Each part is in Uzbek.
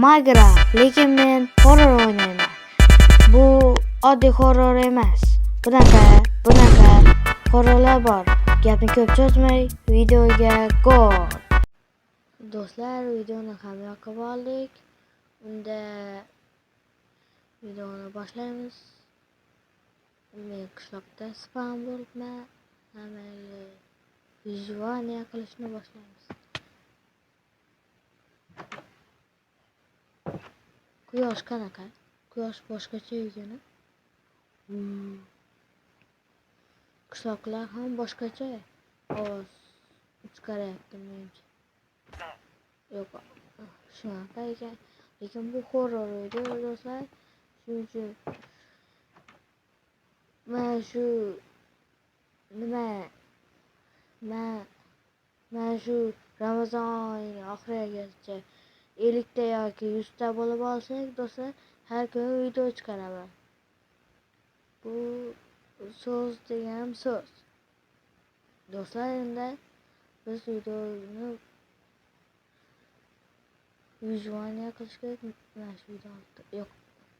Minecraft, lekin men horror o'ynayman. Bu oddiy horror emas. Bunaqa horrorlar bor. Gapni ko'p cho'zmay, videoga go. Do'stlar, videoni hamroh qilib oldik. Unda videoni boshlaymiz. Men qishloqda spam bo'libman. Hammaga vizualiya qilishni boshlaymiz. Quyosh qanaqa? Quyosh boshqacha yurgani. Qishloqlar ham boshqacha ovoz chiqaryapti menimcha. Yo'q, shunaqa ekan. Lekin bu horror video do'stlar. Shuning uchun mana shu mana shu Ramazon oyining oxirigacha 50 ta yoki 100 ta bo'lib olsak do'stlar, har kuni video chiqaraman. Bu so'z deganim so'z. Do'stlar, endi biz videoni vizualiya qilish kerak. Mana shu videoni yo'q,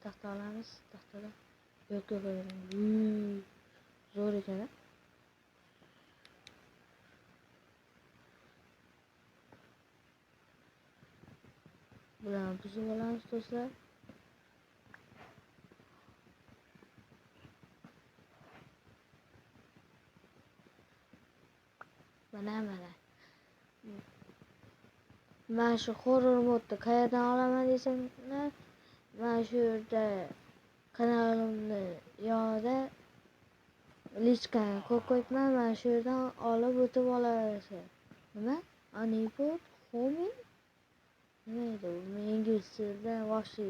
taxta olamiz, taxtada. Yo'q. Zo'r ekan. Bularni buzib olamiz do'stlar. Mana shu horror modni qayerdan olaman desanglar, mana shu yerda kanalimni yonida lichkani qo'yibman. Mana shu yerdan olib o'tib olaverasiz. Nima? Unable homing? Nima edi u? Men ingliz tilida boshli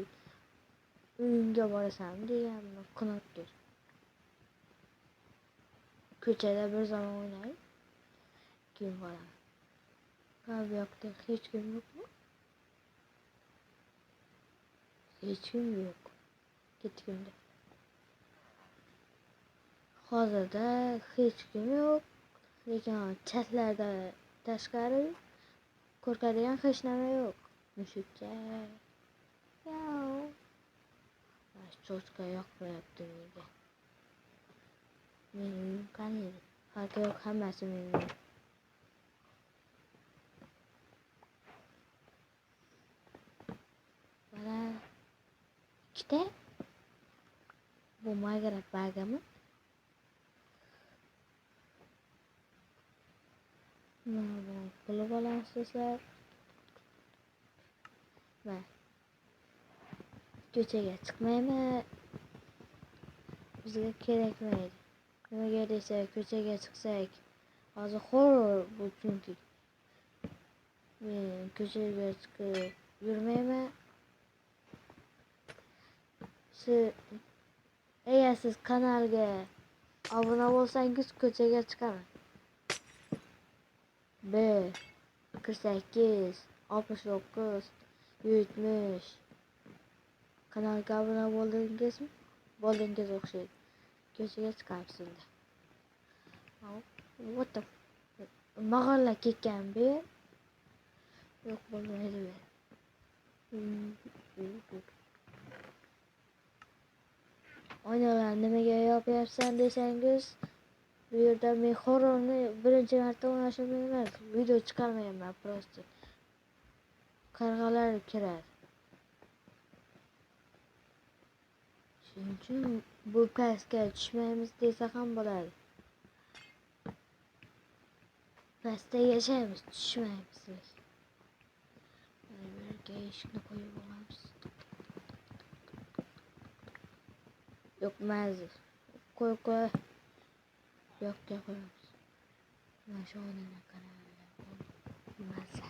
uyingga borasan deganni qunotdir. Ko'chada bir zaman o'ynaylik. Keyin boraman. Bu yoqda hech kim yo'qmi? Hech kim yo'q. Ketganda. Hozirda hech kim yo'q. Lekin chatlarda tashqari qo'rqadigan hech nima yo'q. Mushukcha. Yo'q. Cho'chqa yoqmayapti menga. Mening qani? Farqi yo'q, hammasi mening. Mana ikkita. Bu Minecraft bagami? Mana bu qilib olamiz do'stlar. Mana ko'chaga chiqmayman. Bizga kerakmaydi. Nimaga desa, ko'chaga chiqsak, hozir horror bu chunki. Men ko'chaga chiqib yurmayman. Agar siz kanalga obuna bo'lsangiz, ko'chaga chiqaman. 48 69 70 kanalga obuna bo'ldingizmi? Bo'ldingiz o'xshaydi. Ko'chaga chiqamiz endi. What the mag'alla ketgan bu. Yo'q, bo'lmaydi bu. Oynalar nimaga yopyapsan desangiz, bu yerda men horrorni birinchi marta o'ynashim emas. Video chiqarmayman prosta. Qarg'alar kiradi. Shuning uchun bu pastga tushmaymiz desa ham bo'ladi. Pastda yashaymiz, tushmaymiz. Yerga eshikni qo'yib olamiz. Yo'q, mazir. Qo'y. Yo'qqa qo'yamiz. Mana shu oynani qarang. Mazir.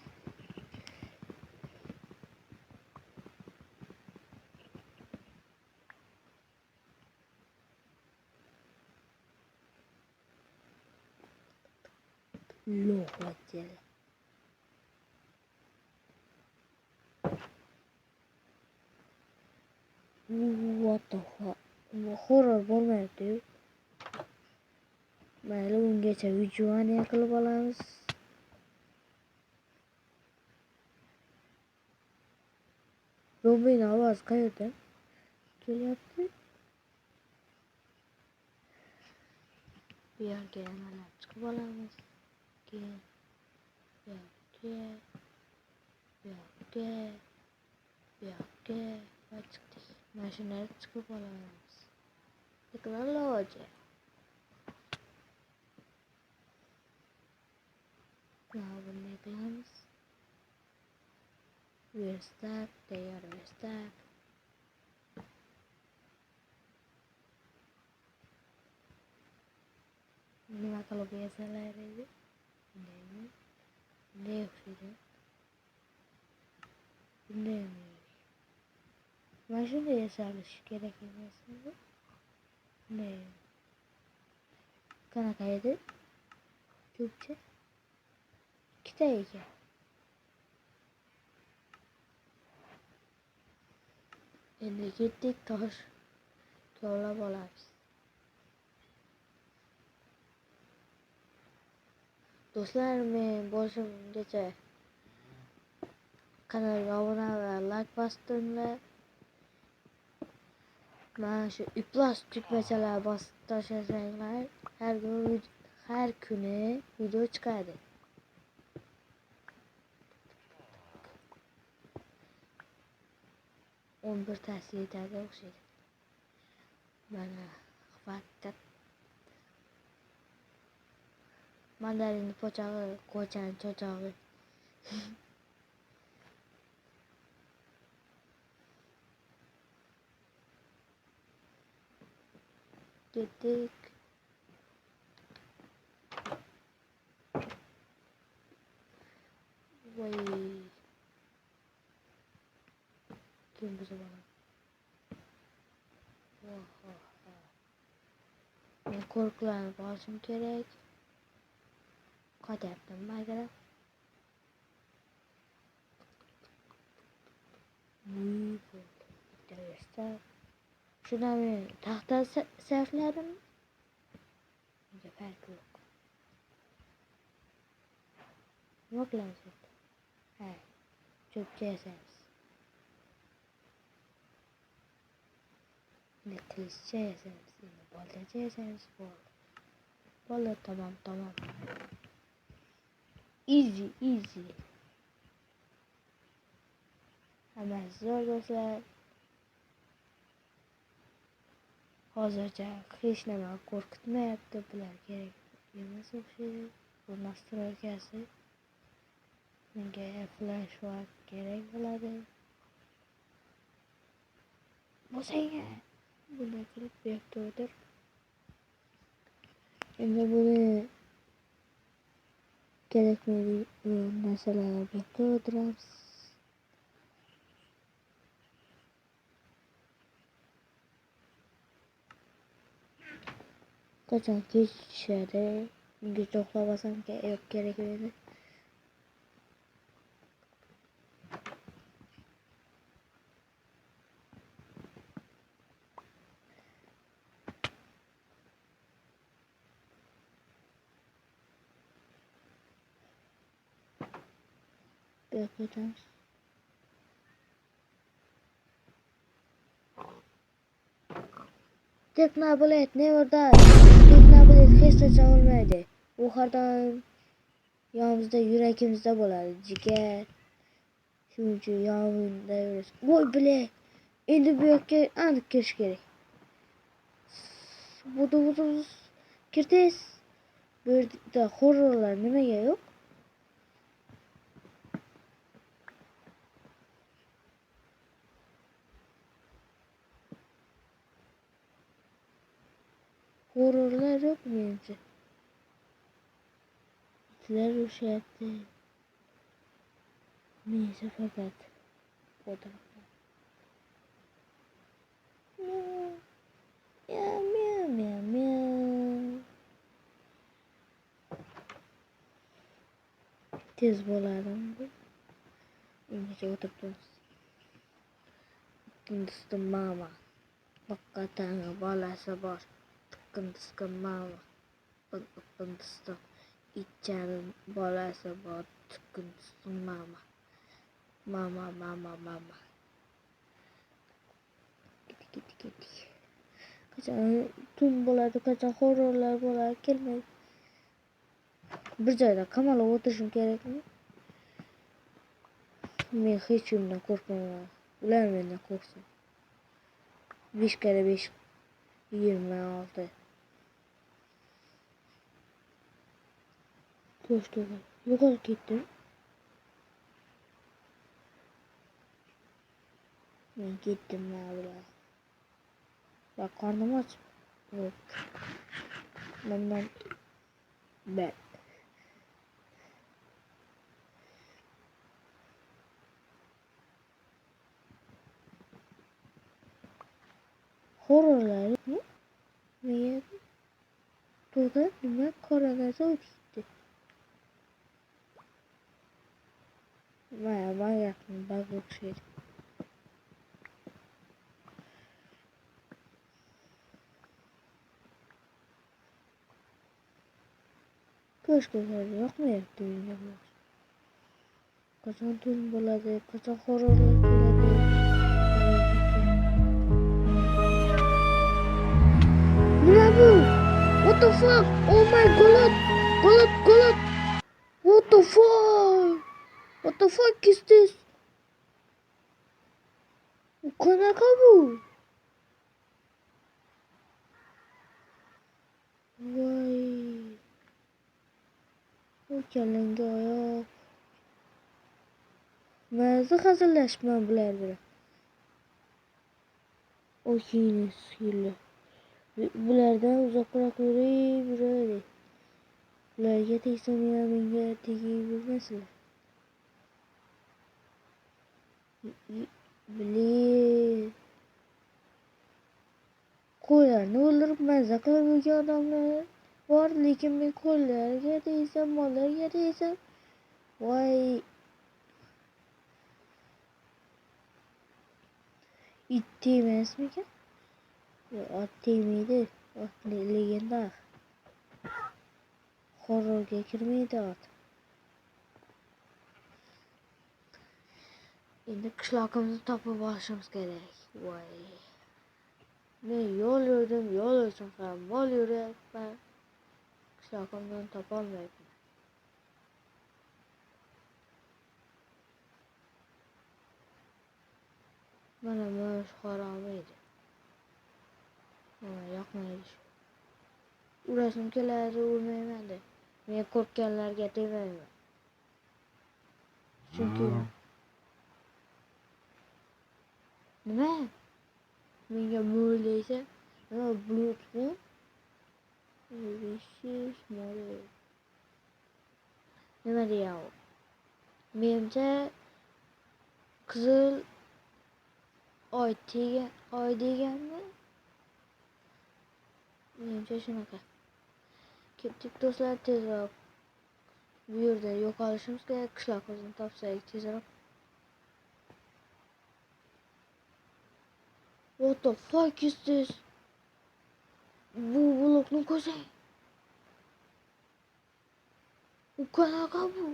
Lo'qotdi. What the fuck? Bu horror bo'lmayapti. Mayli, ungacha vizualiya qilib olamiz. Zombining ovozi qayerdan kelyapti? Bu yerga nimalar chiqib olamiz? Keyin bu yoqqa va chiqdik. Mashinaga chiqib olamiz. Texnologiya. Bunday qilamiz. Verstack, tayyor verstack. Nima qilib yasalar edi? Bunday o'xshaydi. Bundaymi? Mana shunday yasalishi kerak emasmi? Bunday. Qanaqa edi? Ko'pcha. Ikkita ekan. Endi ketdik tosh kovlab olamiz. Do'stlar, men boshimgacha kanalga obuna va like bostinglar. Mana shu iplos tugmachalar bosib tashlasanglar, har kuni video chiqadi. o'n birtasi yetadi o'xshaydi. Mana faqat mandarin po'chog'i, qo'chan cho'chog'i. Ketdik. Voy. Kim buzib oladi? Men qo'rqlanib olishim kerak. Qo'yaptim magara. Shuna men taxta saflarim. Bunga farq yo'q. Nima qilamiz? Ha, cho'pcha yasaymiz. Ne qilishcha yasaymiz, boltacha yasaymiz. Bola tamam. Easy. Hammasi zo'r do'stlar. Hozircha hech nima qo'rqitmayapti. Bular kerak emas o'xshaydi. Bu nastroykasi. Menga flashback kerak bo'ladi. Bo'lsang bunday qilib bu yoqda o'tir. Endi buni kerakmaydi narsalarga bu yoqda o'tiramiz. Qachon kechishadi? Unga to'xtab olsam kerak edi. Bekletamiz. Teknobilet never dies. Teknobilet hech qachon o'lmaydi. U har doim yonimizda, yuragimizda bo'ladi. Jigar. Shuning uchun yonimda yurasiz. Voy bile. Endi bu yoqqa aniq kirish kerak. Budu kirdiz. Bu yerda horrorlar nimaga yo'q? Horrorlar yo'q menimcha. Sizlar urushyapti. Men esa faqat o'tiribman. Meow. Tez bo'ladimi? Ungacha o'tiribmiz. Hindiston mama. Haqiqatan bolasi bor. Hindiston mama. Hindiston itchani bolasi bor. Hindiston mama. Mama. tun bo'ladi, qachon horrorlar bo'ladi, kelmaydi. Bir joyda qamalib o'tirishim kerakmi? Men hech kimdan qo'rqmayman. Ular mendan qo'rqsin. 5 kere 5 26. Ko'shkada yo'qolib ketdim. Men ketdim mana. Va qornim och. Yo'q. Bundan ben. Horrorlar mı? Niye? Burada nima qoragaza o'tibdi. Mana yaqin bag o'xshaydi. Ko'shkalar yoqmayapti menga. Qachon tun bo'ladi, qachon horrorlar keladi. Nima bu? What the fuck? Oh my god! God! What the fuck? What the fuck is this? Qanaqa bu? Voy. O kalanga oyoq. Maza hazillashman bular bilan. O kiyini. Bulardan uzoqroq yuraylik. Ularga tegsam ya menga tegib yurmaslar. Bilin. Qo'ylarni o'ldirib maza qilib yurgan odamlar bor, lekin men qo'ylarga tegsam, mollarga tegsam, voy. It tegmasmikan? Ot tegmaydi. Ot legenda. Horrorga kirmaydi ot. Endi qishloqimizni topib olishimiz kerak. Voy. Men yo'l yurdim, yo'l uchun ham mol yuryapman. Qishloqimni topolmayapman. Mana mo'sh harom edi. Mana yoqmaydi. Urashim keladi, urmayman de. Men qo'rqganlarga tegmayman. Chunki nima? Menga mo'l deysa, nima bulutmi? Vishish mo'l. Nima deyapti? Menimcha qizil oy deganmi? Menimcha shunaqa. Ketdik do'stlar, tezroq bu yerda yo'qolishimiz kerak. Qishloqimizni topsak tezroq. What the fuck is this? Bu blokni ko'rsang. U qanaqa bu?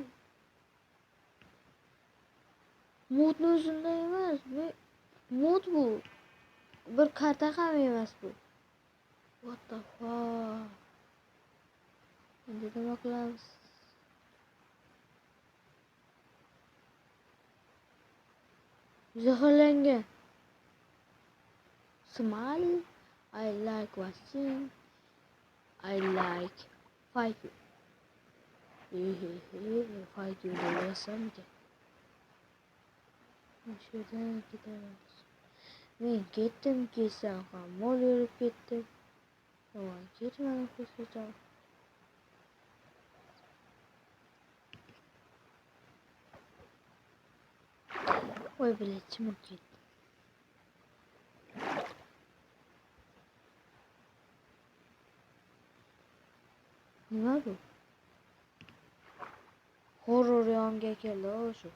Modni o'zimda emas. Mod bu. Bir karta ham emas bu. What the fuck? Endi nima qilamiz? Zaharlangan. Smile. I like watching. I like fighting. Fighting deyapsam ekan. Şuradan gideriz. Men ketdim, ketsam ham mol yurib ketdim. Voy, ketmadim qo'shimcha. Voy, biletchim ketdi. Nima bu? Horror yonimga keldi o'sha.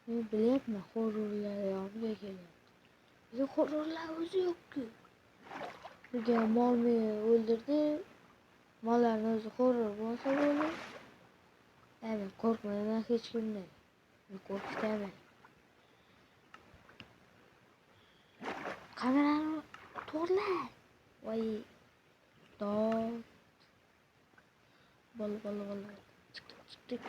Men bilyapman, horrorlar yonimga keladi. Bizda horrorlar o'zi yo'q-ku. Birga molni o'ldirdi. Mollarni o'zi horror bo'lsa bo'ldi. Men qo'rqmayman hech kimdan. Men qo'rqitaman. Kamerani to'g'rilar. Voy. Dot. Bol. Çıktık.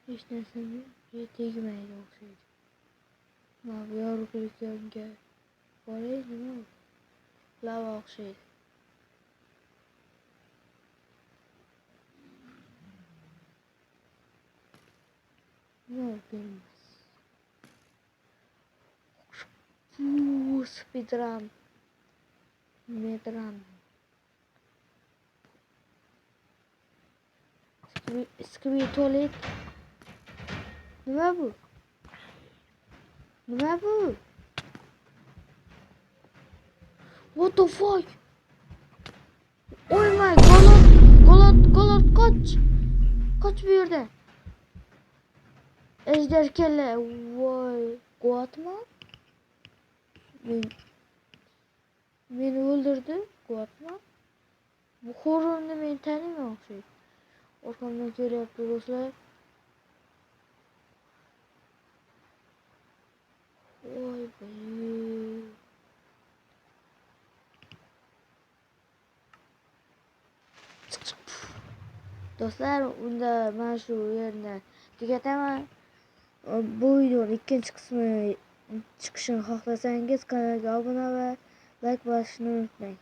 Hiç nesini tegmeydi o'xshaydi. Mana yorug'lik yonga boray nima u? Lava o'xshaydi. Nima bilmas. Speedrun. Medrun. Skvitolet. Nima bu? What the fuck? Oh my god, kaç. Kaç bu yerden. Ejder kelle. Vay. Guatma. Beni öldürdü. Guatma. Bu horror'unu beni tanımıyor o'xshaydi. Orqamdan kelyapti do'stlar. Voy be. Do'stlar, unda mana shu yerda tugataman. Bu videoning ikkinchi qismi chiqishini xohlasangiz kanalga obuna va like bosishni unutmang.